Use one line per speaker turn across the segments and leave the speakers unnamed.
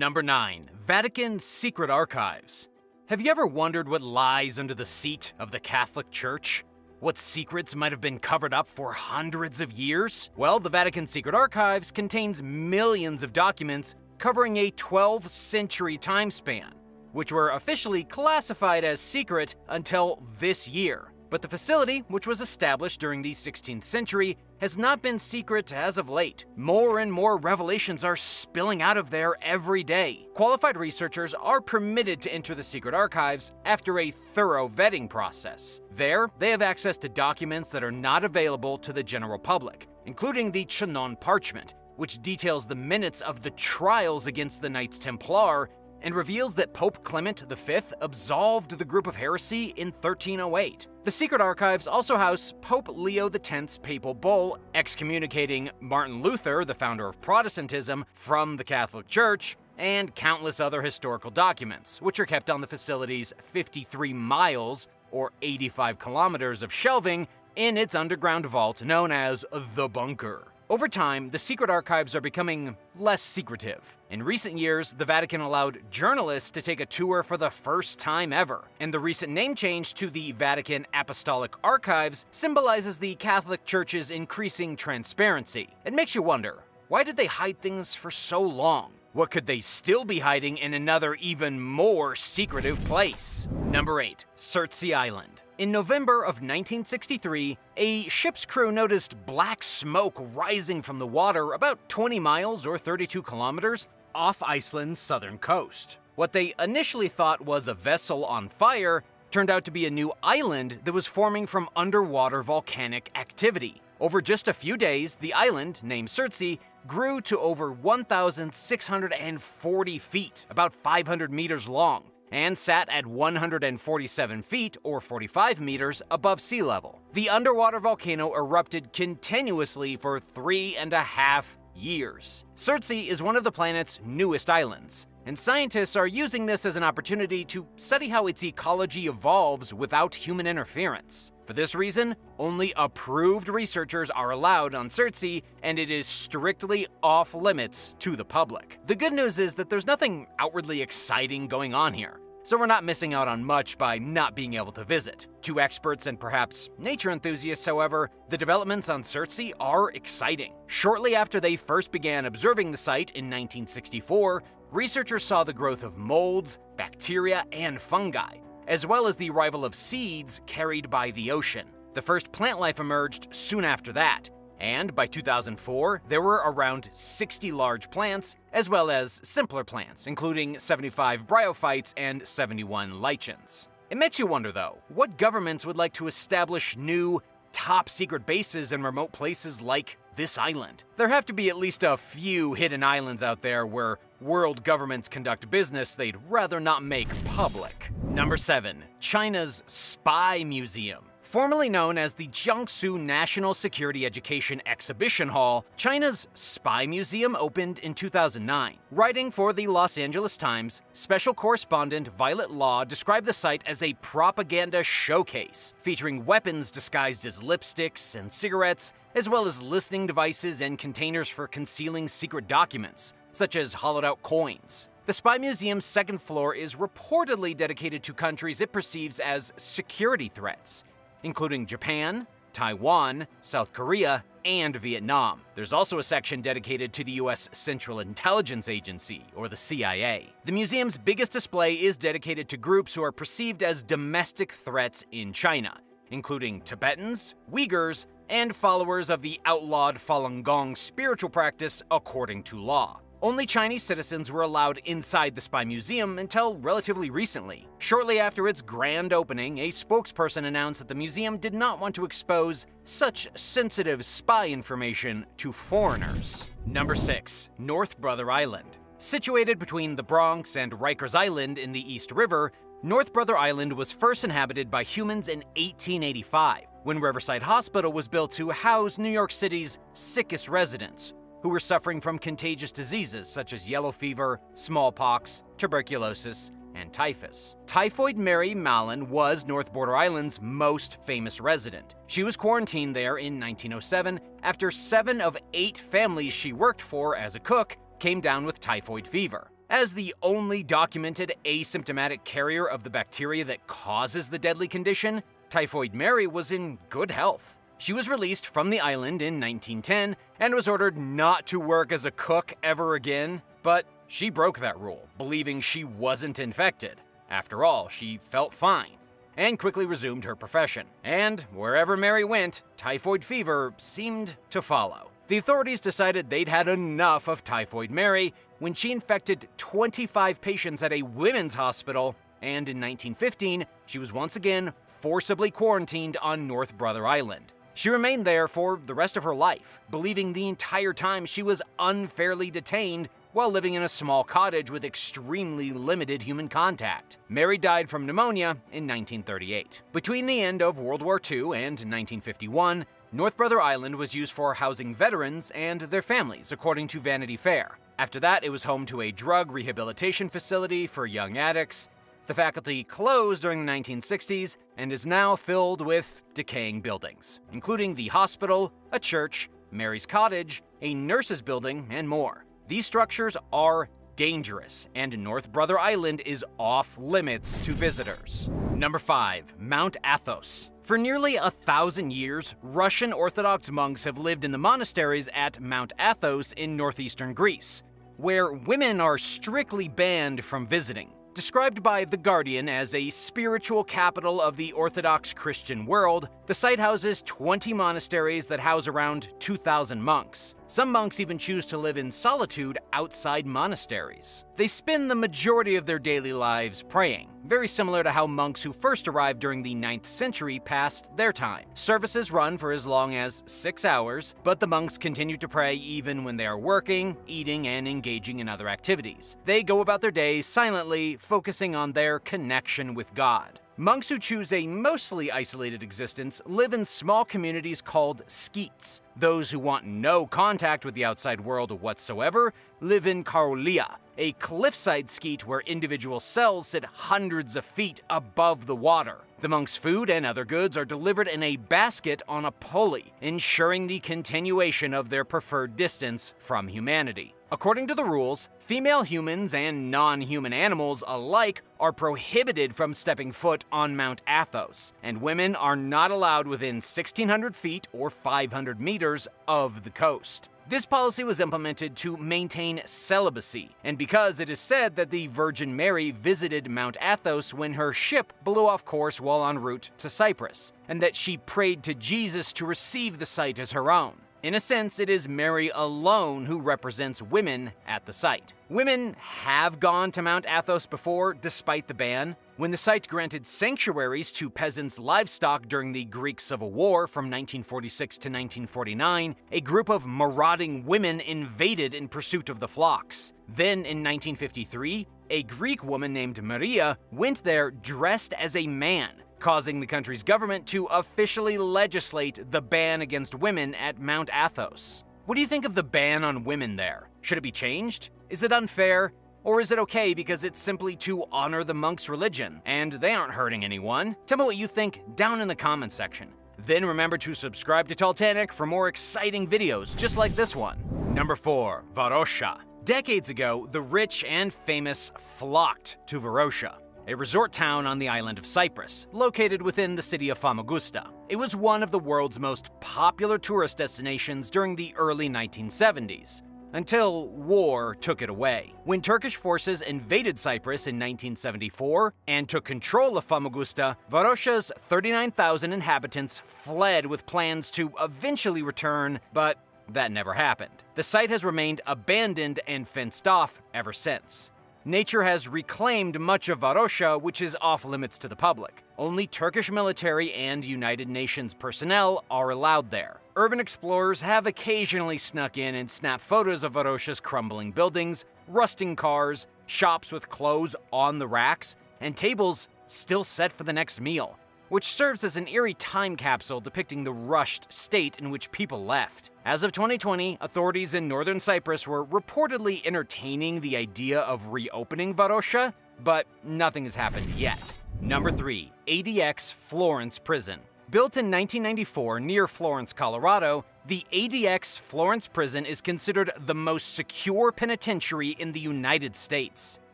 Number 9. Vatican Secret Archives. Have you ever wondered what lies under the seat of the Catholic Church? What secrets might have been covered up for hundreds of years? Well, the Vatican Secret Archives contains millions of documents covering a 12th century time span, which were officially classified as secret until this year. But the facility, which was established during the 16th century, has not been secret as of late. More and more revelations are spilling out of there every day. Qualified researchers are permitted to enter the secret archives after a thorough vetting process. There, they have access to documents that are not available to the general public, including the Chinon parchment, which details the minutes of the trials against the Knights Templar and reveals that Pope Clement V absolved the group of heresy in 1308. The secret archives also house Pope Leo X's papal bull excommunicating Martin Luther, the founder of Protestantism, from the Catholic Church, and countless other historical documents, which are kept on the facility's 53 miles, or 85 kilometers of shelving in its underground vault known as the Bunker. Over time, the secret archives are becoming less secretive. In recent years, the Vatican allowed journalists to take a tour for the first time ever, and the recent name change to the Vatican Apostolic Archives symbolizes the Catholic Church's increasing transparency. It makes you wonder, why did they hide things for so long? What could they still be hiding in another even more secretive place? Number 8. Cersei Island. In November of 1963, a ship's crew noticed black smoke rising from the water about 20 miles or 32 kilometers off Iceland's southern coast. What they initially thought was a vessel on fire turned out to be a new island that was forming from underwater volcanic activity. Over just a few days, the island, named Cersei, grew to over 1,640 feet, about 500 meters long, and sat at 147 feet, or 45 meters, above sea level. The underwater volcano erupted continuously for 3.5 years. Cersei is one of the planet's newest islands, and scientists are using this as an opportunity to study how its ecology evolves without human interference. For this reason, only approved researchers are allowed on Cersei, and it is strictly off-limits to the public. The good news is that there's nothing outwardly exciting going on here, so we're not missing out on much by not being able to visit. To experts and perhaps nature enthusiasts, however, the developments on Cersei are exciting. Shortly after they first began observing the site in 1964, researchers saw the growth of molds, bacteria, and fungi, as well as the arrival of seeds carried by the ocean. The first plant life emerged soon after that, and by 2004, there were around 60 large plants, as well as simpler plants, including 75 bryophytes and 71 lichens. It makes you wonder, though, what governments would like to establish new, top-secret bases in remote places like this island? There have to be at least a few hidden islands out there where world governments conduct business they'd rather not make public. Number 7. China's Spy Museum. Formerly known as the Jiangsu National Security Education Exhibition Hall, China's Spy Museum opened in 2009. Writing for the Los Angeles Times, special correspondent Violet Law described the site as a propaganda showcase, featuring weapons disguised as lipsticks and cigarettes, as well as listening devices and containers for concealing secret documents, such as hollowed-out coins. The Spy Museum's second floor is reportedly dedicated to countries it perceives as security threats, including Japan, Taiwan, South Korea, and Vietnam. There's also a section dedicated to the US Central Intelligence Agency, or the CIA. The museum's biggest display is dedicated to groups who are perceived as domestic threats in China, including Tibetans, Uyghurs, and followers of the outlawed Falun Gong spiritual practice according to law. Only Chinese citizens were allowed inside the Spy Museum until relatively recently. Shortly after its grand opening, a spokesperson announced that the museum did not want to expose such sensitive spy information to foreigners. Number 6. North Brother Island. Situated between the Bronx and Rikers Island in the East River, North Brother Island was first inhabited by humans in 1885, when Riverside Hospital was built to house New York City's sickest residents, who were suffering from contagious diseases such as yellow fever, smallpox, tuberculosis, and typhus. Typhoid Mary Mallon was North Border Island's most famous resident. She was quarantined there in 1907 after 7 of 8 families she worked for as a cook came down with typhoid fever. As the only documented asymptomatic carrier of the bacteria that causes the deadly condition, Typhoid Mary was in good health. She was released from the island in 1910 and was ordered not to work as a cook ever again, but she broke that rule, believing she wasn't infected. After all, she felt fine, and quickly resumed her profession. And wherever Mary went, typhoid fever seemed to follow. The authorities decided they'd had enough of Typhoid Mary when she infected 25 patients at a women's hospital, and in 1915, she was once again forcibly quarantined on North Brother Island. She remained there for the rest of her life, believing the entire time she was unfairly detained while living in a small cottage with extremely limited human contact. Mary died from pneumonia in 1938. Between the end of World War II and 1951, North Brother Island was used for housing veterans and their families, according to Vanity Fair. After that, it was home to a drug rehabilitation facility for young addicts. The faculty closed during the 1960s and is now filled with decaying buildings, including the hospital, a church, Mary's cottage, a nurse's building, and more. These structures are dangerous, and North Brother Island is off limits to visitors. Number 5. Mount Athos. For nearly 1,000 years, Russian Orthodox monks have lived in the monasteries at Mount Athos in northeastern Greece, where women are strictly banned from visiting. Described by The Guardian as a spiritual capital of the Orthodox Christian world, the site houses 20 monasteries that house around 2,000 monks. Some monks even choose to live in solitude outside monasteries. They spend the majority of their daily lives praying, very similar to how monks who first arrived during the 9th century passed their time. Services run for as long as 6 hours, but the monks continue to pray even when they are working, eating, and engaging in other activities. They go about their days silently, focusing on their connection with God. Monks who choose a mostly isolated existence live in small communities called skeets. Those who want no contact with the outside world whatsoever live in karoulia, a cliffside skeet where individual cells sit hundreds of feet above the water. The monks' food and other goods are delivered in a basket on a pulley, ensuring the continuation of their preferred distance from humanity. According to the rules, female humans and non-human animals alike are prohibited from stepping foot on Mount Athos, and women are not allowed within 1,600 feet or 500 meters of the coast. This policy was implemented to maintain celibacy, and because it is said that the Virgin Mary visited Mount Athos when her ship blew off course while en route to Cyprus, and that she prayed to Jesus to receive the site as her own. In a sense, it is Mary alone who represents women at the site. Women have gone to Mount Athos before, despite the ban. When the site granted sanctuaries to peasants' livestock during the Greek Civil War from 1946 to 1949, a group of marauding women invaded in pursuit of the flocks. Then, in 1953, a Greek woman named Maria went there dressed as a man, causing the country's government to officially legislate the ban against women at Mount Athos. What do you think of the ban on women there? Should it be changed? Is it unfair? Or is it okay because it's simply to honor the monks' religion, and they aren't hurting anyone? Tell me what you think down in the comments section. Then remember to subscribe to Talltanic for more exciting videos just like this one. Number 4. Varosha. Decades ago, the rich and famous flocked to Varosha, a resort town on the island of Cyprus, located within the city of Famagusta. It was one of the world's most popular tourist destinations during the early 1970s, until war took it away. When Turkish forces invaded Cyprus in 1974 and took control of Famagusta, Varosha's 39,000 inhabitants fled with plans to eventually return, but that never happened. The site has remained abandoned and fenced off ever since. Nature has reclaimed much of Varosha, which is off-limits to the public. Only Turkish military and United Nations personnel are allowed there. Urban explorers have occasionally snuck in and snapped photos of Varosha's crumbling buildings, rusting cars, shops with clothes on the racks, and tables still set for the next meal, which serves as an eerie time capsule depicting the rushed state in which people left. As of 2020, authorities in northern Cyprus were reportedly entertaining the idea of reopening Varosha, but nothing has happened yet. Number 3. ADX Florence Prison. Built in 1994 near Florence, Colorado, the ADX Florence prison is considered the most secure penitentiary in the United States.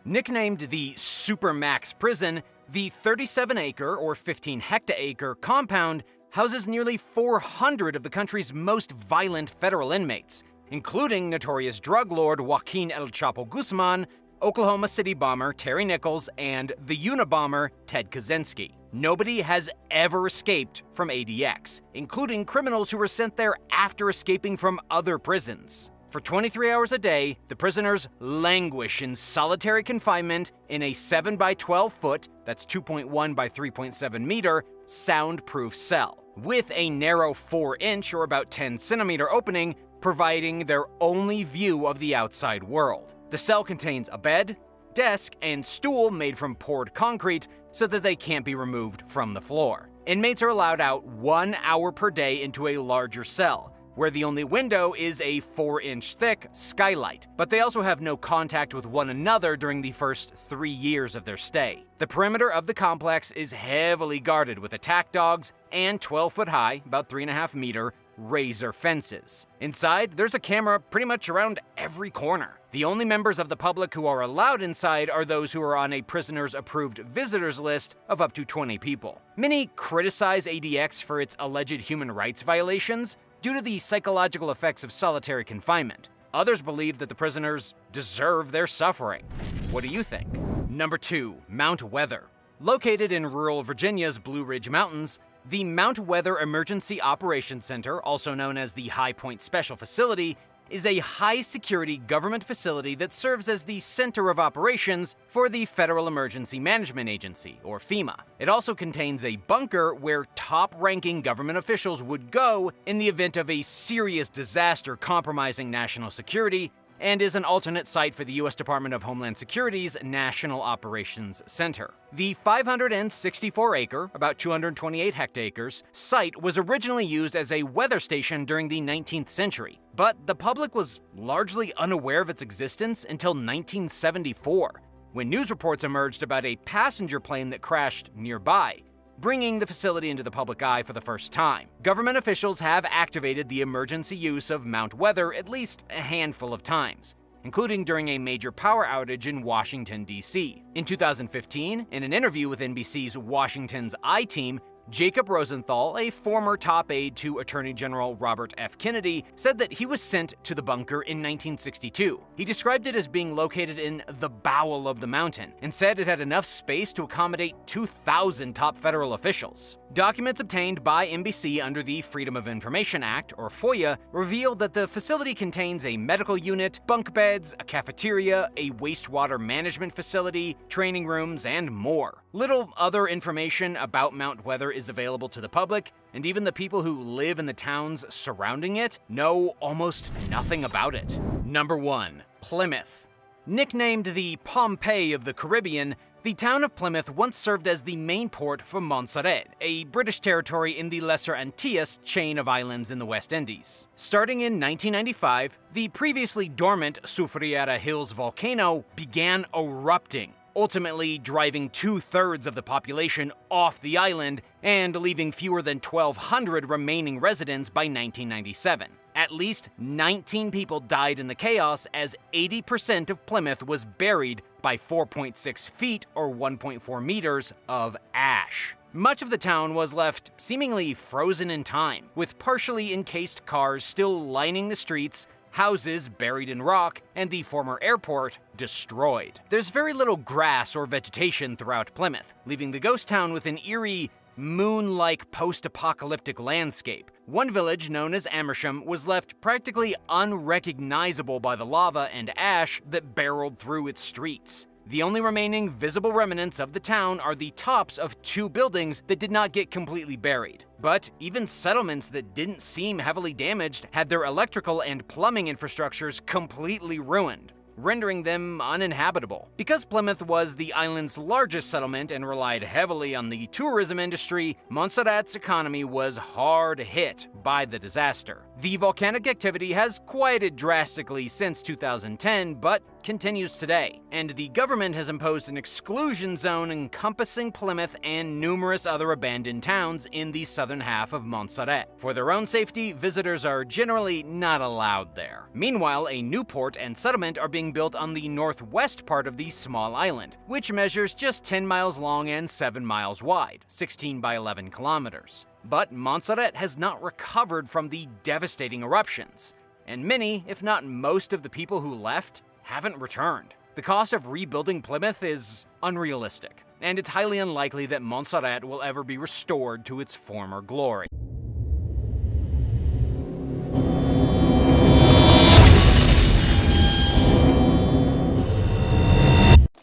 Nicknamed the Supermax Prison, the 37-acre or 15-hectare compound houses nearly 400 of the country's most violent federal inmates, including notorious drug lord Joaquin El Chapo Guzman, Oklahoma City bomber Terry Nichols, and the Unabomber Ted Kaczynski. Nobody has ever escaped from ADX, including criminals who were sent there after escaping from other prisons. For 23 hours a day, the prisoners languish in solitary confinement in a 7 by 12 foot, that's 2.1 by 3.7 meter, soundproof cell, with a narrow 4-inch or about 10 centimeter opening providing their only view of the outside world. The cell contains a bed, desk, and stool made from poured concrete so that they can't be removed from the floor. Inmates are allowed out 1 hour per day into a larger cell, where the only window is a 4-inch thick skylight, but they also have no contact with one another during the first 3 years of their stay. The perimeter of the complex is heavily guarded with attack dogs and 12-foot high, about 3.5 meter, razor fences. Inside, there's a camera pretty much around every corner. The only members of the public who are allowed inside are those who are on a prisoner's approved visitors list of up to 20 people. Many criticize ADX for its alleged human rights violations due to the psychological effects of solitary confinement. Others believe that the prisoners deserve their suffering. What do you think? Number 2. Mount Weather. Located in rural Virginia's Blue Ridge Mountains, the Mount Weather Emergency Operations Center, also known as the High Point Special Facility, is a high-security government facility that serves as the center of operations for the Federal Emergency Management Agency, or FEMA. It also contains a bunker where top-ranking government officials would go in the event of a serious disaster compromising national security, and is an alternate site for the U.S. Department of Homeland Security's National Operations Center. The 564-acre, about 228 hectares, site was originally used as a weather station during the 19th century, but the public was largely unaware of its existence until 1974, when news reports emerged about a passenger plane that crashed nearby, bringing the facility into the public eye for the first time. Government officials have activated the emergency use of Mount Weather at least a handful of times, including during a major power outage in Washington, D.C. In 2015, in an interview with NBC's Washington's I-Team, Jacob Rosenthal, a former top aide to Attorney General Robert F. Kennedy, said that he was sent to the bunker in 1962. He described it as being located in the bowel of the mountain and said it had enough space to accommodate 2,000 top federal officials. Documents obtained by NBC under the Freedom of Information Act, or FOIA, reveal that the facility contains a medical unit, bunk beds, a cafeteria, a wastewater management facility, training rooms, and more. Little other information about Mount Weather is available to the public, and even the people who live in the towns surrounding it know almost nothing about it. Number 1. Plymouth. Nicknamed the Pompeii of the Caribbean, the town of Plymouth once served as the main port for Montserrat, a British territory in the Lesser Antilles chain of islands in the West Indies. Starting in 1995, the previously dormant Soufriera Hills volcano began erupting, ultimately driving 2/3 of the population off the island and leaving fewer than 1,200 remaining residents by 1997. At least 19 people died in the chaos, as 80% of Plymouth was buried by 4.6 feet or 1.4 meters of ash. Much of the town was left seemingly frozen in time, with partially encased cars still lining the streets, houses buried in rock, and the former airport destroyed. There's very little grass or vegetation throughout Plymouth, leaving the ghost town with an eerie, moon-like post-apocalyptic landscape. One village, known as Amersham, was left practically unrecognizable by the lava and ash that barreled through its streets. The only remaining visible remnants of the town are the tops of 2 buildings that did not get completely buried. But even settlements that didn't seem heavily damaged had their electrical and plumbing infrastructures completely ruined, rendering them uninhabitable. Because Plymouth was the island's largest settlement and relied heavily on the tourism industry, Montserrat's economy was hard hit by the disaster. The volcanic activity has quieted drastically since 2010, but continues today, and the government has imposed an exclusion zone encompassing Plymouth and numerous other abandoned towns in the southern half of Montserrat. For their own safety, visitors are generally not allowed there. Meanwhile, a new port and settlement are being built on the northwest part of the small island, which measures just 10 miles long and 7 miles wide, 16 by 11 kilometers. But Montserrat has not recovered from the devastating eruptions, and many, if not most of the people who left, haven't returned. The cost of rebuilding Plymouth is unrealistic, and it's highly unlikely that Montserrat will ever be restored to its former glory.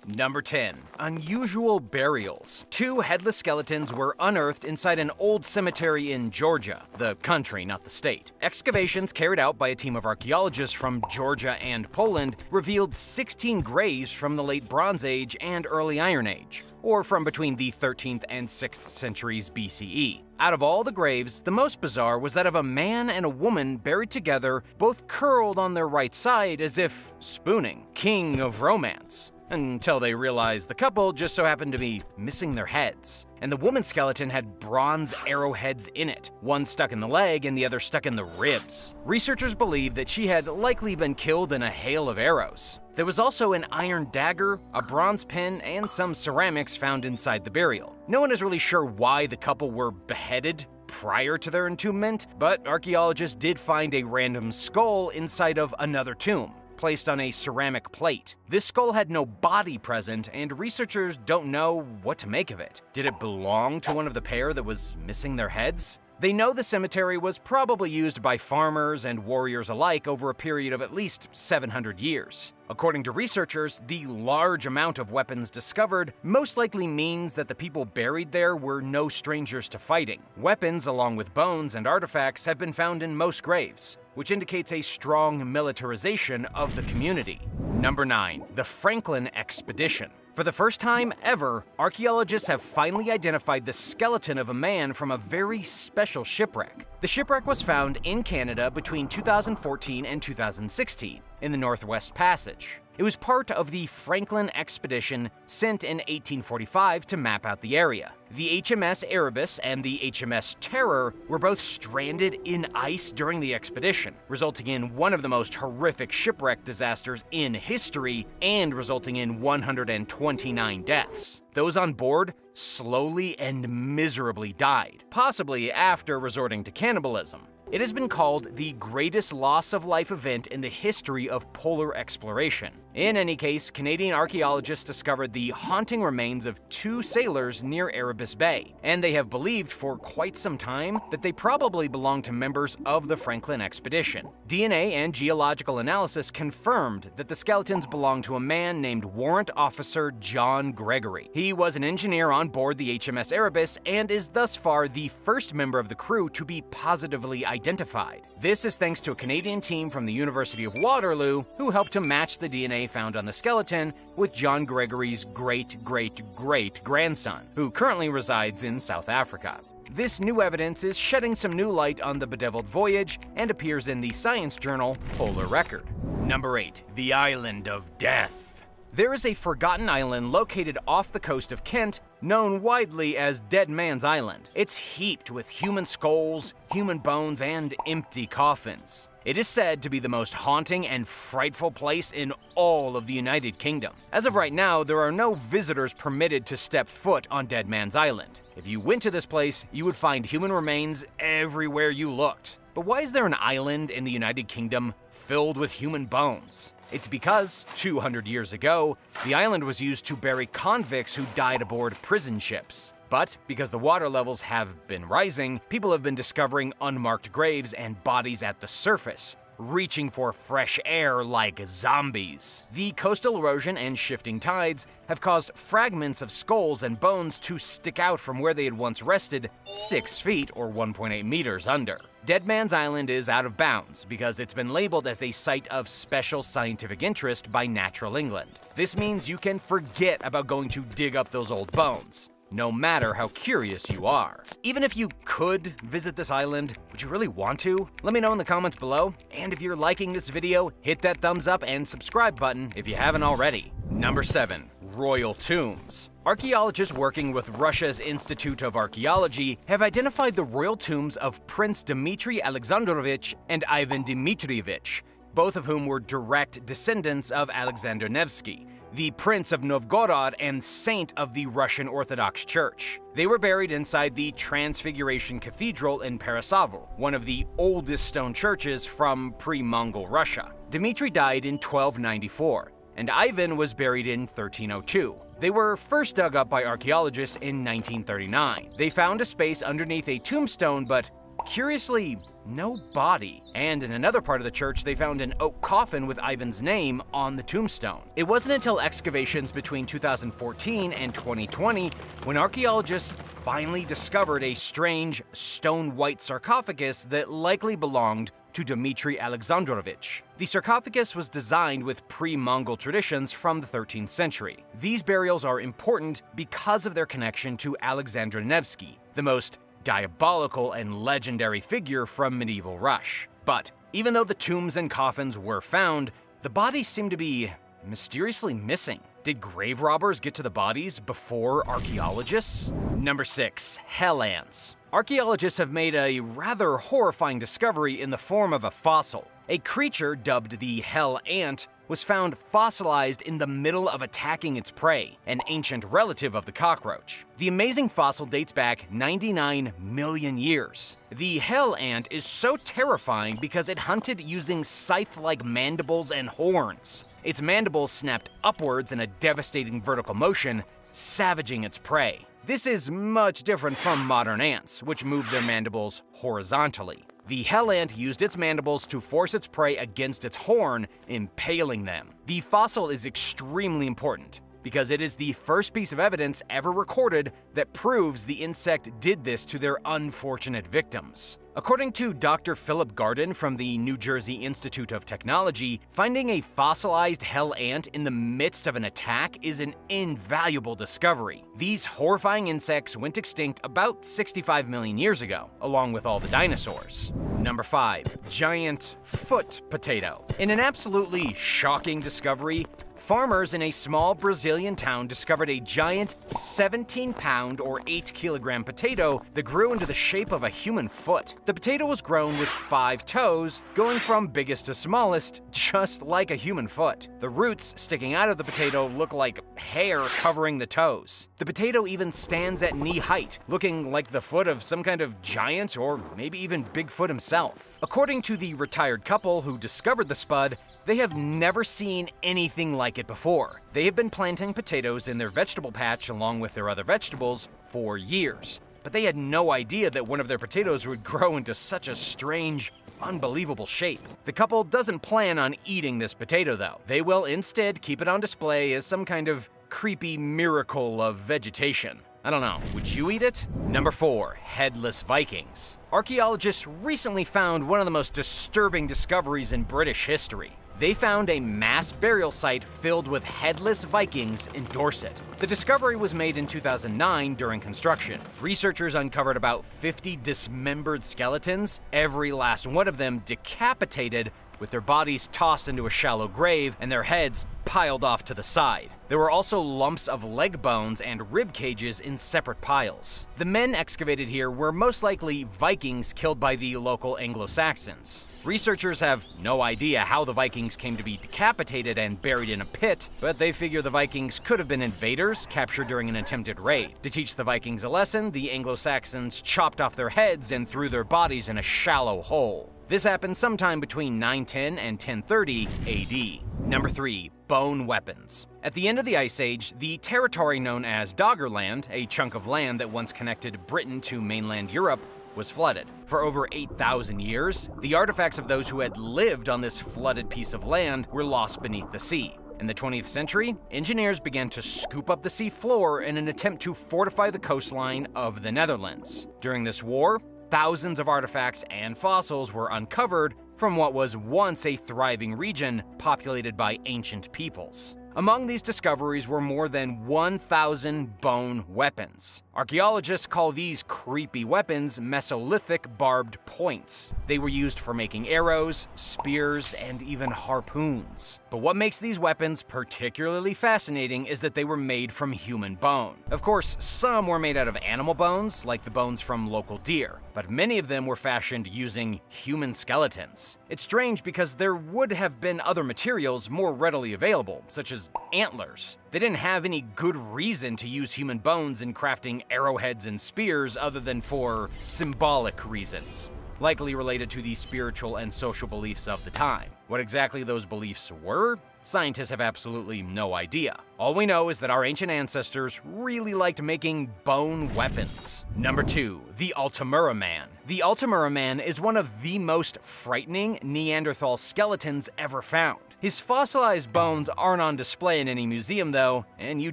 Number 10. Unusual burials. 2 headless skeletons were unearthed inside an old cemetery in Georgia, the country, not the state. Excavations carried out by a team of archaeologists from Georgia and Poland revealed 16 graves from the late Bronze Age and early Iron Age, or from between the 13th and 6th centuries BCE. Out of all the graves, the most bizarre was that of a man and a woman buried together, both curled on their right side as if spooning. King of romance. Until they realized the couple just so happened to be missing their heads. And the woman's skeleton had bronze arrowheads in it, one stuck in the leg and the other stuck in the ribs. Researchers believe that she had likely been killed in a hail of arrows. There was also an iron dagger, a bronze pin, and some ceramics found inside the burial. No one is really sure why the couple were beheaded prior to their entombment, but archaeologists did find a random skull inside of another tomb, placed on a ceramic plate. This skull had no body present, and researchers don't know what to make of it. Did it belong to one of the pair that was missing their heads? They know the cemetery was probably used by farmers and warriors alike over a period of at least 700 years. According to researchers, the large amount of weapons discovered most likely means that the people buried there were no strangers to fighting. Weapons, along with bones and artifacts, have been found in most graves, which indicates a strong militarization of the community. Number 9. The Franklin Expedition. For the first time ever, archaeologists have finally identified the skeleton of a man from a very special shipwreck. The shipwreck was found in Canada between 2014 and 2016, in the Northwest Passage. It was part of the Franklin Expedition sent in 1845 to map out the area. The HMS Erebus and the HMS Terror were both stranded in ice during the expedition, resulting in one of the most horrific shipwreck disasters in history and resulting in 129 deaths. Those on board slowly and miserably died, possibly after resorting to cannibalism. It has been called the greatest loss of life event in the history of polar exploration. In any case, Canadian archaeologists discovered the haunting remains of 2 sailors near Erebus Bay, and they have believed for quite some time that they probably belonged to members of the Franklin expedition. DNA and geological analysis confirmed that the skeletons belonged to a man named Warrant Officer John Gregory. He was an engineer on board the HMS Erebus and is thus far the first member of the crew to be positively identified. This is thanks to a Canadian team from the University of Waterloo who helped to match the DNA found on the skeleton with John Gregory's great-great-great-grandson, who currently resides in South Africa. This new evidence is shedding some new light on the bedeviled voyage and appears in the science journal Polar Record. Number 8. The Island of Death. There is a forgotten island located off the coast of Kent, known widely as Dead Man's Island. It's heaped with human skulls, human bones, and empty coffins. It is said to be the most haunting and frightful place in all of the United Kingdom. As of right now, there are no visitors permitted to step foot on Dead Man's Island. If you went to this place, you would find human remains everywhere you looked. But why is there an island in the United Kingdom filled with human bones? It's because, 200 years ago, the island was used to bury convicts who died aboard prison ships. But because the water levels have been rising, people have been discovering unmarked graves and bodies at the surface, reaching for fresh air like zombies. The coastal erosion and shifting tides have caused fragments of skulls and bones to stick out from where they had once rested 6 feet or 1.8 meters under. Dead Man's Island is out of bounds because it's been labeled as a site of special scientific interest by Natural England. This means you can forget about going to dig up those old bones. no matter how curious you are. Even if you could visit this island, would you really want to? Let me know in the comments below, and if you're liking this video, hit that thumbs up and subscribe button if you haven't already. Number 7. Royal Tombs. Archaeologists working with Russia's Institute of Archaeology have identified the royal tombs of Prince Dmitry Alexandrovich and Ivan Dmitrievich, both of whom were direct descendants of Alexander Nevsky, the Prince of Novgorod and saint of the Russian Orthodox Church. They were buried inside the Transfiguration Cathedral in Perasavl, one of the oldest stone churches from pre-Mongol Russia. Dmitry died in 1294, and Ivan was buried in 1302. They were first dug up by archaeologists in 1939. They found a space underneath a tombstone, but curiously, no body. And in another part of the church, they found an oak coffin with Ivan's name on the tombstone. It wasn't until excavations between 2014 and 2020 when archaeologists finally discovered a strange stone-white sarcophagus that likely belonged to Dmitry Alexandrovich. The sarcophagus was designed with pre-Mongol traditions from the 13th century. These burials are important because of their connection to Alexander Nevsky, the most diabolical and legendary figure from medieval Russia. But even though the tombs and coffins were found, the bodies seem to be mysteriously missing. Did grave robbers get to the bodies before archaeologists? Number 6. Hell ants. Archaeologists have made a rather horrifying discovery in the form of a fossil. A creature dubbed the hell ant was found fossilized in the middle of attacking its prey, an ancient relative of the cockroach. The amazing fossil dates back 99 million years. The hell ant is so terrifying because it hunted using scythe-like mandibles and horns. Its mandibles snapped upwards in a devastating vertical motion, savaging its prey. This is much different from modern ants, which move their mandibles horizontally. The hell ant used its mandibles to force its prey against its horn, impaling them. The fossil is extremely important because it is the first piece of evidence ever recorded that proves the insect did this to their unfortunate victims. According to Dr. Philip Garden from the New Jersey Institute of Technology, finding a fossilized hell ant in the midst of an attack is an invaluable discovery. These horrifying insects went extinct about 65 million years ago, along with all the dinosaurs. Number 5. Giant foot potato. In an absolutely shocking discovery, farmers in a small Brazilian town discovered a giant 17-pound or 8-kilogram potato that grew into the shape of a human foot. The potato was grown with 5 toes, going from biggest to smallest, just like a human foot. The roots sticking out of the potato look like hair covering the toes. The potato even stands at knee height, looking like the foot of some kind of giant or maybe even Bigfoot himself. According to the retired couple who discovered the spud, they have never seen anything like it before. They have been planting potatoes in their vegetable patch along with their other vegetables for years, but they had no idea that one of their potatoes would grow into such a strange, unbelievable shape. The couple doesn't plan on eating this potato though. They will instead keep it on display as some kind of creepy miracle of vegetation. I don't know, would you eat it? Number 4. Headless Vikings. Archaeologists recently found one of the most disturbing discoveries in British history. They found a mass burial site filled with headless Vikings in Dorset. The discovery was made in 2009 during construction. Researchers uncovered about 50 dismembered skeletons, every last one of them decapitated, with their bodies tossed into a shallow grave and their heads piled off to the side. There were also lumps of leg bones and rib cages in separate piles. The men excavated here were most likely Vikings killed by the local Anglo-Saxons. Researchers have no idea how the Vikings came to be decapitated and buried in a pit, but they figure the Vikings could have been invaders captured during an attempted raid. To teach the Vikings a lesson, the Anglo-Saxons chopped off their heads and threw their bodies in a shallow hole. This happened sometime between 910 and 1030 AD. Number 3. Bone weapons. At the end of the Ice Age, the territory known as Doggerland, a chunk of land that once connected Britain to mainland Europe, was flooded. For over 8,000 years, the artifacts of those who had lived on this flooded piece of land were lost beneath the sea. In the 20th century, engineers began to scoop up the sea floor in an attempt to fortify the coastline of the Netherlands. During this war, thousands of artifacts and fossils were uncovered from what was once a thriving region populated by ancient peoples. Among these discoveries were more than 1,000 bone weapons. Archaeologists call these creepy weapons Mesolithic barbed points. They were used for making arrows, spears, and even harpoons. But what makes these weapons particularly fascinating is that they were made from human bone. Of course, some were made out of animal bones, like the bones from local deer, but many of them were fashioned using human skeletons. It's strange because there would have been other materials more readily available, such as antlers. They didn't have any good reason to use human bones in crafting arrowheads and spears other than for symbolic reasons, likely related to the spiritual and social beliefs of the time. What exactly those beliefs were? Scientists have absolutely no idea. All we know is that our ancient ancestors really liked making bone weapons. Number 2, the Altamura Man. The Altamura Man is one of the most frightening Neanderthal skeletons ever found. His fossilized bones aren't on display in any museum though, and you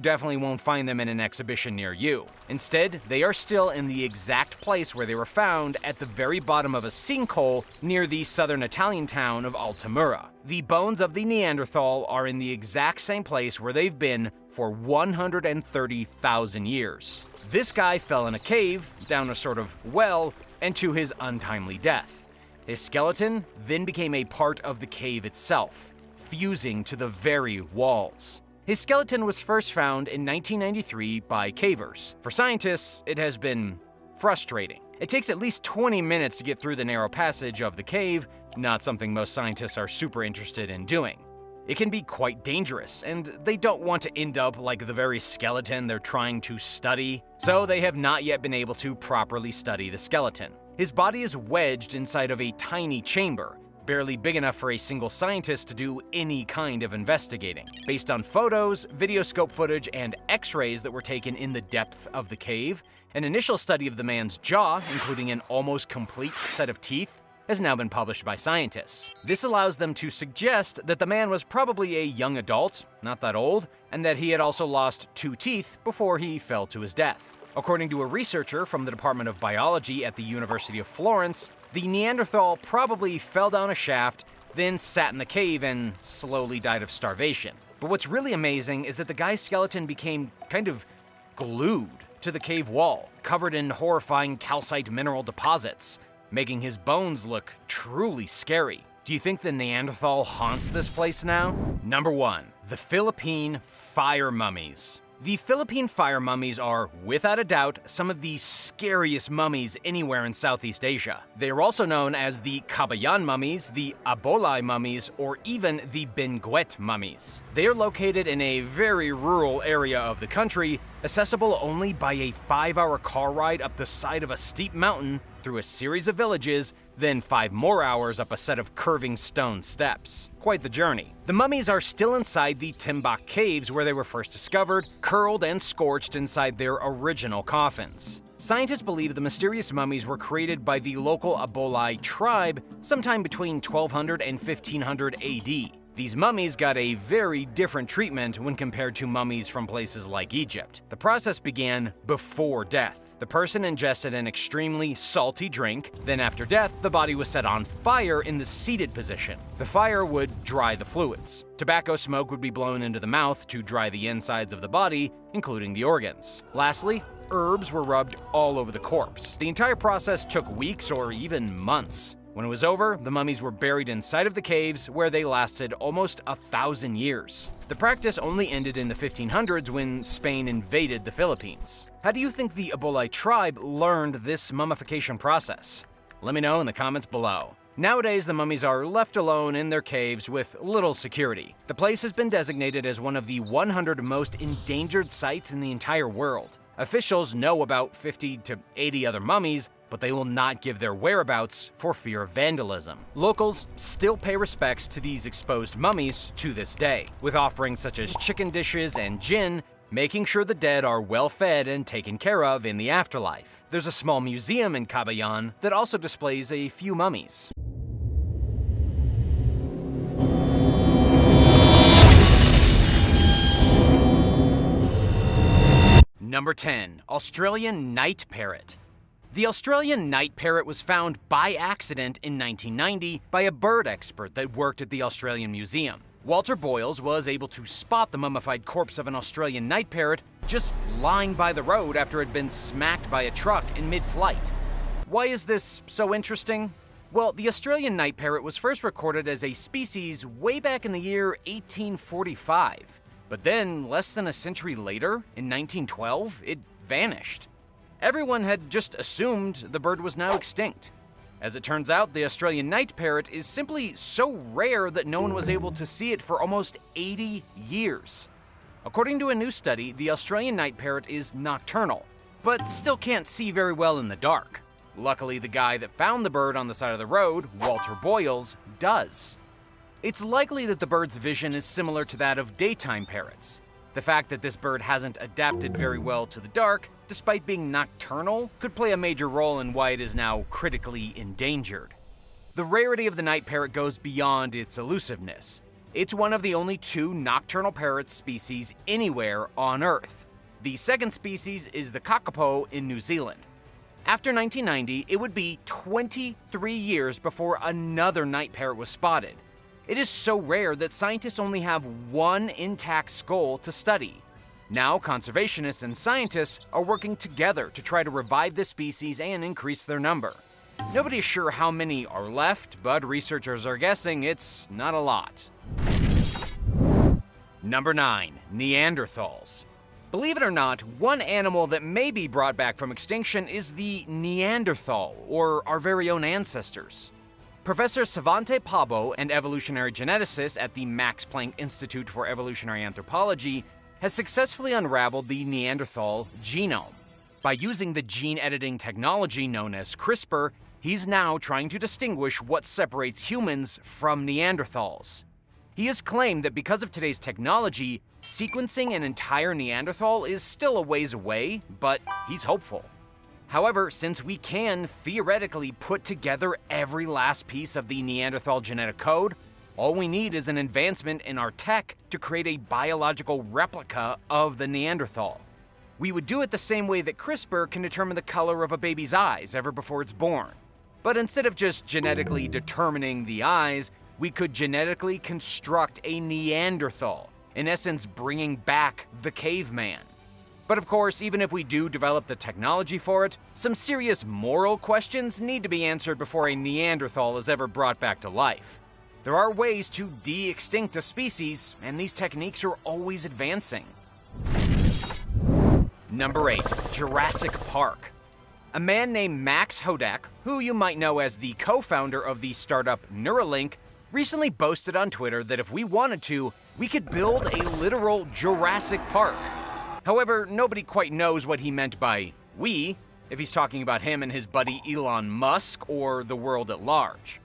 definitely won't find them in an exhibition near you. Instead, they are still in the exact place where they were found, at the very bottom of a sinkhole near the southern Italian town of Altamura. The bones of the Neanderthal are in the exact same place where they've been for 130,000 years. This guy fell in a cave, down a sort of well, and to his untimely death. His skeleton then became a part of the cave itself, fusing to the very walls. His skeleton was first found in 1993 by cavers. For scientists, it has been frustrating. It takes at least 20 minutes to get through the narrow passage of the cave, not something most scientists are super interested in doing. It can be quite dangerous, and they don't want to end up like the very skeleton they're trying to study, so they have not yet been able to properly study the skeleton. His body is wedged inside of a tiny chamber, barely big enough for a single scientist to do any kind of investigating. Based on photos, videoscope footage, and x-rays that were taken in the depth of the cave, an initial study of the man's jaw, including an almost complete set of teeth, has now been published by scientists. This allows them to suggest that the man was probably a young adult, not that old, and that he had also lost 2 teeth before he fell to his death. According to a researcher from the Department of Biology at the University of Florence, the Neanderthal probably fell down a shaft, then sat in the cave and slowly died of starvation. But what's really amazing is that the guy's skeleton became kind of glued to the cave wall, covered in horrifying calcite mineral deposits, making his bones look truly scary. Do you think the Neanderthal haunts this place now? Number 1, the Philippine fire mummies. The Philippine fire mummies are, without a doubt, some of the scariest mummies anywhere in Southeast Asia. They are also known as the Kabayan mummies, the Abolai mummies, or even the Benguet mummies. They are located in a very rural area of the country, accessible only by a 5-hour car ride up the side of a steep mountain through a series of villages, then 5 more hours up a set of curving stone steps. Quite the journey. The mummies are still inside the Timbuk caves where they were first discovered, curled and scorched inside their original coffins. Scientists believe the mysterious mummies were created by the local Abolai tribe sometime between 1200 and 1500 AD. These mummies got a very different treatment when compared to mummies from places like Egypt. The process began before death. The person ingested an extremely salty drink, then after death, the body was set on fire in the seated position. The fire would dry the fluids. Tobacco smoke would be blown into the mouth to dry the insides of the body, including the organs. Lastly, herbs were rubbed all over the corpse. The entire process took weeks or even months. When it was over, the mummies were buried inside of the caves, where they lasted almost 1,000 years. The practice only ended in the 1500s when Spain invaded the Philippines. How do you think the Abolai tribe learned this mummification process? Let me know in the comments below. Nowadays, the mummies are left alone in their caves with little security. The place has been designated as one of the 100 most endangered sites in the entire world. Officials know about 50 to 80 other mummies, but they will not give their whereabouts for fear of vandalism. Locals still pay respects to these exposed mummies to this day, with offerings such as chicken dishes and gin, making sure the dead are well fed and taken care of in the afterlife. There's a small museum in Cabayan that also displays a few mummies. Number 10, Australian night parrot. The Australian night parrot was found by accident in 1990 by a bird expert that worked at the Australian Museum. Walter Boyles was able to spot the mummified corpse of an Australian night parrot just lying by the road after it had been smacked by a truck in mid-flight. Why is this so interesting? Well, the Australian night parrot was first recorded as a species way back in the year 1845. But then, less than a century later, in 1912, it vanished. Everyone had just assumed the bird was now extinct. As it turns out, the Australian night parrot is simply so rare that no one was able to see it for almost 80 years. According to a new study, the Australian night parrot is nocturnal, but still can't see very well in the dark. Luckily, the guy that found the bird on the side of the road, Walter Boyles, does. It's likely that the bird's vision is similar to that of daytime parrots. The fact that this bird hasn't adapted very well to the dark, despite being nocturnal, could play a major role in why it is now critically endangered. The rarity of the night parrot goes beyond its elusiveness. It's one of the only 2 nocturnal parrot species anywhere on Earth. The second species is the kakapo in New Zealand. After 1990, it would be 23 years before another night parrot was spotted. It is so rare that scientists only have 1 intact skull to study. Now, conservationists and scientists are working together to try to revive the species and increase their number. Nobody is sure how many are left, but researchers are guessing it's not a lot. Number 9. Neanderthals. Believe it or not, one animal that may be brought back from extinction is the Neanderthal, or our very own ancestors. Professor Svante Pääbo, an evolutionary geneticist at the Max Planck Institute for Evolutionary Anthropology, has successfully unraveled the Neanderthal genome. By using the gene editing technology known as CRISPR, he's now trying to distinguish what separates humans from Neanderthals. He has claimed that because of today's technology, sequencing an entire Neanderthal is still a ways away, but he's hopeful. However, since we can theoretically put together every last piece of the Neanderthal genetic code, all we need is an advancement in our tech to create a biological replica of the Neanderthal. We would do it the same way that CRISPR can determine the color of a baby's eyes ever before it's born. But instead of just genetically determining the eyes, we could genetically construct a Neanderthal, in essence bringing back the caveman. But of course, even if we do develop the technology for it, some serious moral questions need to be answered before a Neanderthal is ever brought back to life. There are ways to de-extinct a species, and these techniques are always advancing. Number 8. Jurassic Park. A man named Max Hodak, who you might know as the co-founder of the startup Neuralink, recently boasted on Twitter that if we wanted to, we could build a literal Jurassic Park. However, nobody quite knows what he meant by we, if he's talking about him and his buddy Elon Musk or the world at large.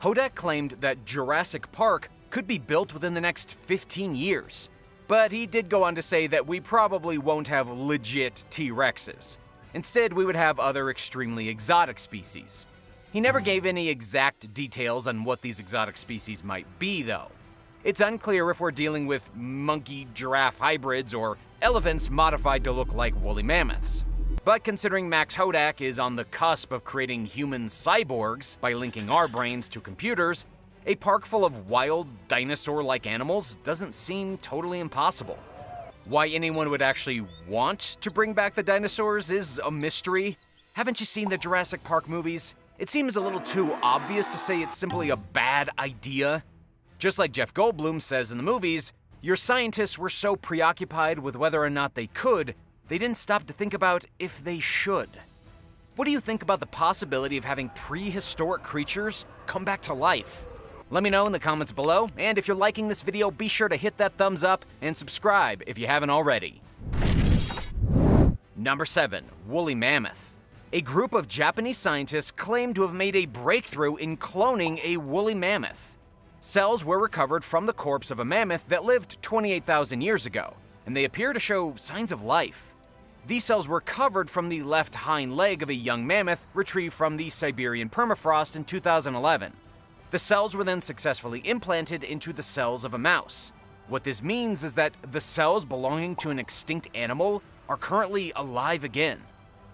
Hodak claimed that Jurassic Park could be built within the next 15 years, but he did go on to say that we probably won't have legit T-Rexes. Instead, we would have other extremely exotic species. He never gave any exact details on what these exotic species might be, though. It's unclear if we're dealing with monkey-giraffe hybrids or elephants modified to look like woolly mammoths. But considering Max Hodak is on the cusp of creating human cyborgs by linking our brains to computers, a park full of wild, dinosaur-like animals doesn't seem totally impossible. Why anyone would actually want to bring back the dinosaurs is a mystery. Haven't you seen the Jurassic Park movies? It seems a little too obvious to say it's simply a bad idea. Just like Jeff Goldblum says in the movies, your scientists were so preoccupied with whether or not they could, they didn't stop to think about if they should. What do you think about the possibility of having prehistoric creatures come back to life? Let me know in the comments below, and if you're liking this video, be sure to hit that thumbs up and subscribe if you haven't already. Number 7. Woolly Mammoth. A group of Japanese scientists claim to have made a breakthrough in cloning a woolly mammoth. Cells were recovered from the corpse of a mammoth that lived 28,000 years ago, and they appear to show signs of life. These cells were covered from the left hind leg of a young mammoth retrieved from the Siberian permafrost in 2011. The cells were then successfully implanted into the cells of a mouse. What this means is that the cells belonging to an extinct animal are currently alive again.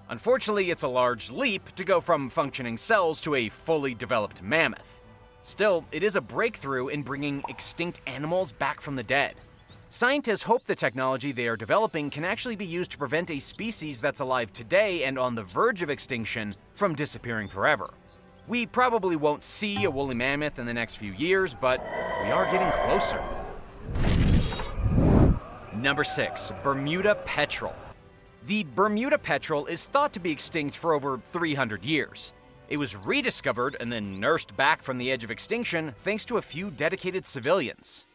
Unfortunately, it's a large leap to go from functioning cells to a fully developed mammoth. Still, it is a breakthrough in bringing extinct animals back from the dead. Scientists hope the technology they are developing can actually be used to prevent a species that's alive today and on the verge of extinction from disappearing forever. We probably won't see a woolly mammoth in the next few years, but we are getting closer. Number 6. Bermuda Petrol. The Bermuda Petrol is thought to be extinct for over 300 years. It was rediscovered and then nursed back from the edge of extinction thanks to a few dedicated civilians.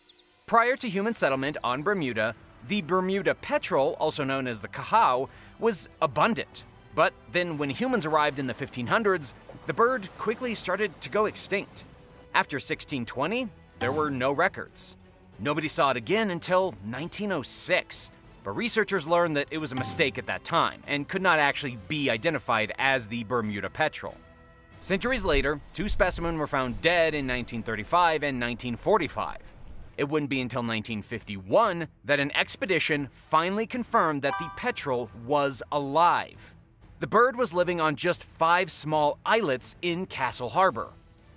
Prior to human settlement on Bermuda, the Bermuda Petrol, also known as the cahao, was abundant. But then when humans arrived in the 1500s, the bird quickly started to go extinct. After 1620, there were no records. Nobody saw it again until 1906, but researchers learned that it was a mistake at that time and could not actually be identified as the Bermuda Petrol. Centuries later, 2 specimens were found dead in 1935 and 1945. It wouldn't be until 1951 that an expedition finally confirmed that the petrel was alive. The bird was living on just 5 small islets in Castle Harbor.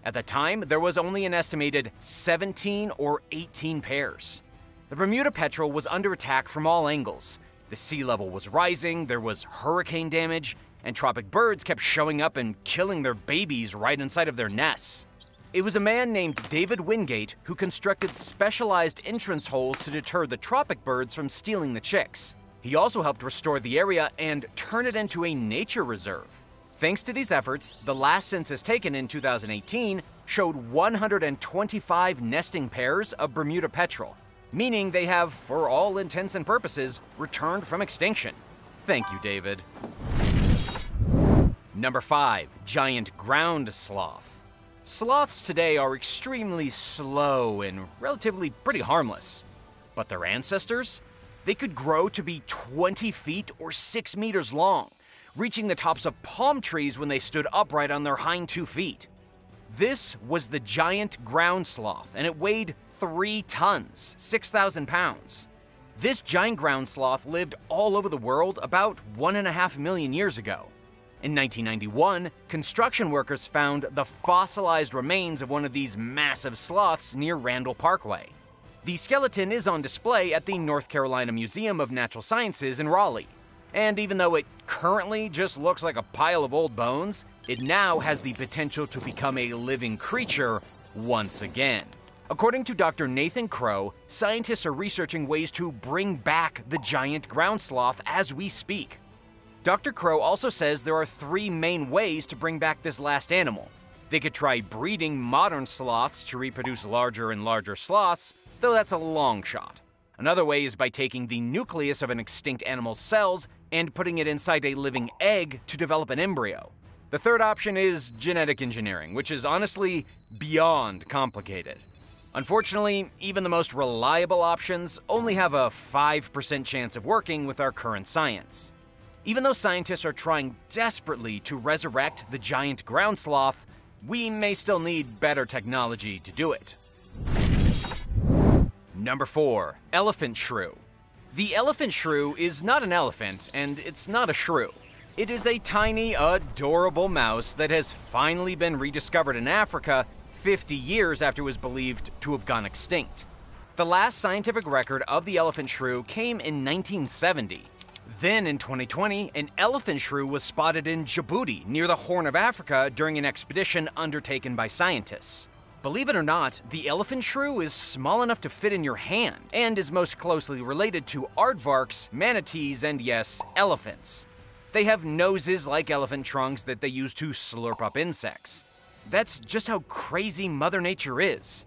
At the time, there was only an estimated 17 or 18 pairs. The Bermuda Petrel was under attack from all angles. The sea level was rising, there was hurricane damage, and tropic birds kept showing up and killing their babies right inside of their nests. It was a man named David Wingate who constructed specialized entrance holes to deter the tropic birds from stealing the chicks. He also helped restore the area and turn it into a nature reserve. Thanks to these efforts, the last census taken in 2018 showed 125 nesting pairs of Bermuda Petrel, meaning they have, for all intents and purposes, returned from extinction. Thank you, David. Number 5. Giant ground sloth. Sloths today are extremely slow and relatively pretty harmless. But their ancestors? They could grow to be 20 feet or 6 meters long, reaching the tops of palm trees when they stood upright on their hind 2 feet. This was the giant ground sloth, and it weighed 3 tons, 6,000 pounds. This giant ground sloth lived all over the world about 1.5 million years ago. In 1991, construction workers found the fossilized remains of one of these massive sloths near Randall Parkway. The skeleton is on display at the North Carolina Museum of Natural Sciences in Raleigh. And even though it currently just looks like a pile of old bones, it now has the potential to become a living creature once again. According to Dr. Nathan Crow, scientists are researching ways to bring back the giant ground sloth as we speak. Dr. Crow also says there are 3 main ways to bring back this last animal. They could try breeding modern sloths to reproduce larger and larger sloths, though that's a long shot. Another way is by taking the nucleus of an extinct animal's cells and putting it inside a living egg to develop an embryo. The third option is genetic engineering, which is honestly beyond complicated. Unfortunately, even the most reliable options only have a 5% chance of working with our current science. Even though scientists are trying desperately to resurrect the giant ground sloth, we may still need better technology to do it. Number 4. Elephant shrew. The elephant shrew is not an elephant, and it's not a shrew. It is a tiny, adorable mouse that has finally been rediscovered in Africa 50 years after it was believed to have gone extinct. The last scientific record of the elephant shrew came in 1970. Then in 2020, an elephant shrew was spotted in Djibouti, near the Horn of Africa, during an expedition undertaken by scientists. Believe it or not, the elephant shrew is small enough to fit in your hand and is most closely related to aardvarks, manatees, and yes, elephants. They have noses like elephant trunks that they use to slurp up insects. That's just how crazy Mother Nature is.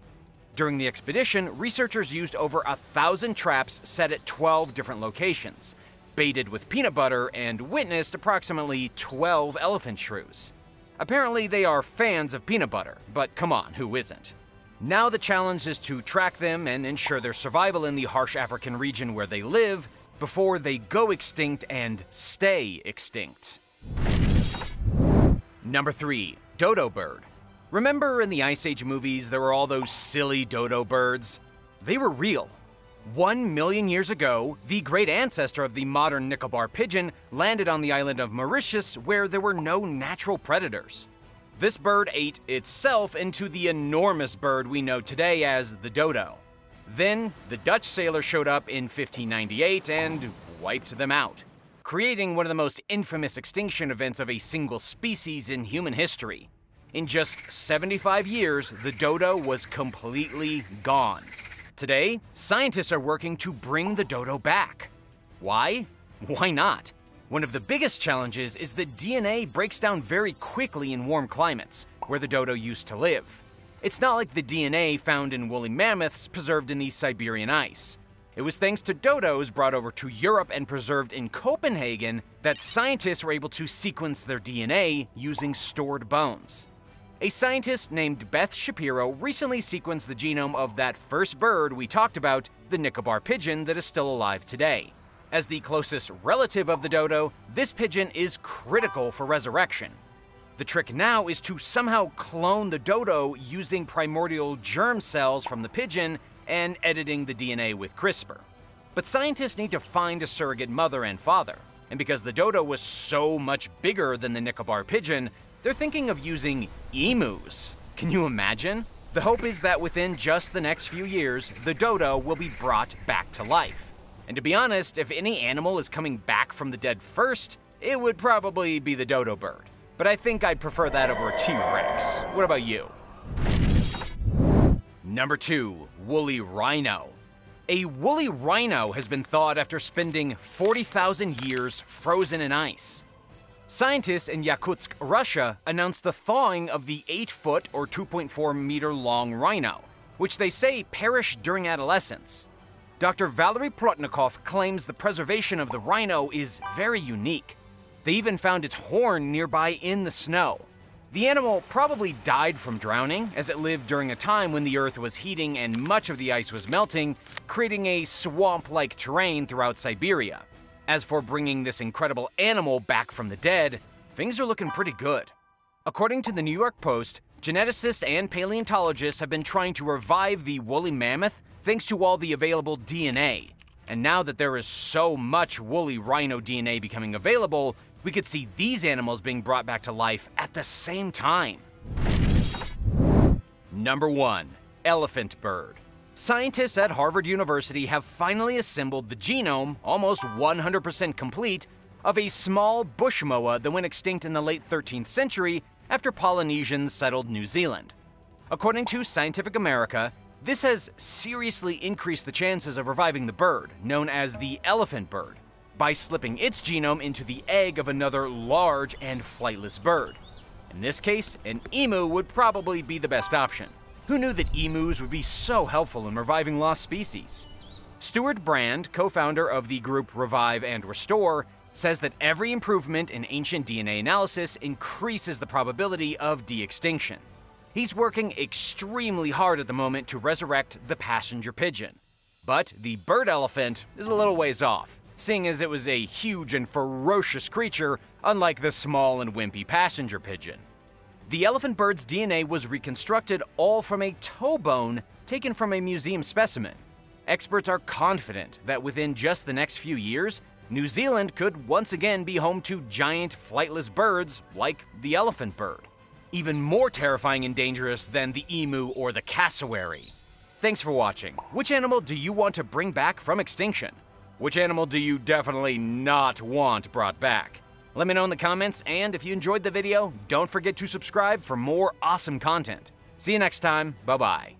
During the expedition, researchers used over 1,000 traps set at 12 different locations, baited with peanut butter, and witnessed approximately 12 elephant shrews. Apparently they are fans of peanut butter, but come on, who isn't? Now the challenge is to track them and ensure their survival in the harsh African region where they live before they go extinct and stay extinct. Number 3. Dodo Bird. Remember in the Ice Age movies there were all those silly dodo birds? They were real. 1 million years ago, the great ancestor of the modern Nicobar pigeon landed on the island of Mauritius where there were no natural predators. This bird ate itself into the enormous bird we know today as the dodo. Then, the Dutch sailor showed up in 1598 and wiped them out, creating one of the most infamous extinction events of a single species in human history. In just 75 years, the dodo was completely gone. Today, scientists are working to bring the dodo back. Why? Why not? One of the biggest challenges is that DNA breaks down very quickly in warm climates, where the dodo used to live. It's not like the DNA found in woolly mammoths preserved in the Siberian ice. It was thanks to dodos brought over to Europe and preserved in Copenhagen that scientists were able to sequence their DNA using stored bones. A scientist named Beth Shapiro recently sequenced the genome of that first bird we talked about, the Nicobar pigeon that is still alive today. As the closest relative of the dodo, this pigeon is critical for resurrection. The trick now is to somehow clone the dodo using primordial germ cells from the pigeon and editing the DNA with CRISPR. But scientists need to find a surrogate mother and father, and because the dodo was so much bigger than the Nicobar pigeon, they're thinking of using emus. Can you imagine? The hope is that within just the next few years, the dodo will be brought back to life. And to be honest, if any animal is coming back from the dead first, it would probably be the dodo bird. But I think I'd prefer that over a T-Rex. What about you? Number 2, woolly rhino. A woolly rhino has been thawed after spending 40,000 years frozen in ice. Scientists in Yakutsk, Russia, announced the thawing of the 8-foot or 2.4-meter long rhino, which they say perished during adolescence. Dr. Valery Protnikov claims the preservation of the rhino is very unique. They even found its horn nearby in the snow. The animal probably died from drowning, as it lived during a time when the Earth was heating and much of the ice was melting, creating a swamp-like terrain throughout Siberia. As for bringing this incredible animal back from the dead, things are looking pretty good. According to the New York Post, geneticists and paleontologists have been trying to revive the woolly mammoth thanks to all the available DNA. And now that there is so much woolly rhino DNA becoming available, we could see these animals being brought back to life at the same time. Number 1, elephant bird. Scientists at Harvard University have finally assembled the genome, almost 100% complete, of a small bush moa that went extinct in the late 13th century after Polynesians settled New Zealand. According to Scientific America, this has seriously increased the chances of reviving the bird, known as the elephant bird, by slipping its genome into the egg of another large and flightless bird. In this case, an emu would probably be the best option. Who knew that emus would be so helpful in reviving lost species? Stuart Brand, co-founder of the group Revive and Restore, says that every improvement in ancient DNA analysis increases the probability of de-extinction. He's working extremely hard at the moment to resurrect the passenger pigeon. But the bird elephant is a little ways off, seeing as it was a huge and ferocious creature, unlike the small and wimpy passenger pigeon. The elephant bird's DNA was reconstructed all from a toe bone taken from a museum specimen. Experts are confident that within just the next few years, New Zealand could once again be home to giant flightless birds like the elephant bird. Even more terrifying and dangerous than the emu or the cassowary. Thanks for watching. Which animal do you want to bring back from extinction? Which animal do you definitely not want brought back? Let me know in the comments, and if you enjoyed the video, don't forget to subscribe for more awesome content. See you next time, bye-bye.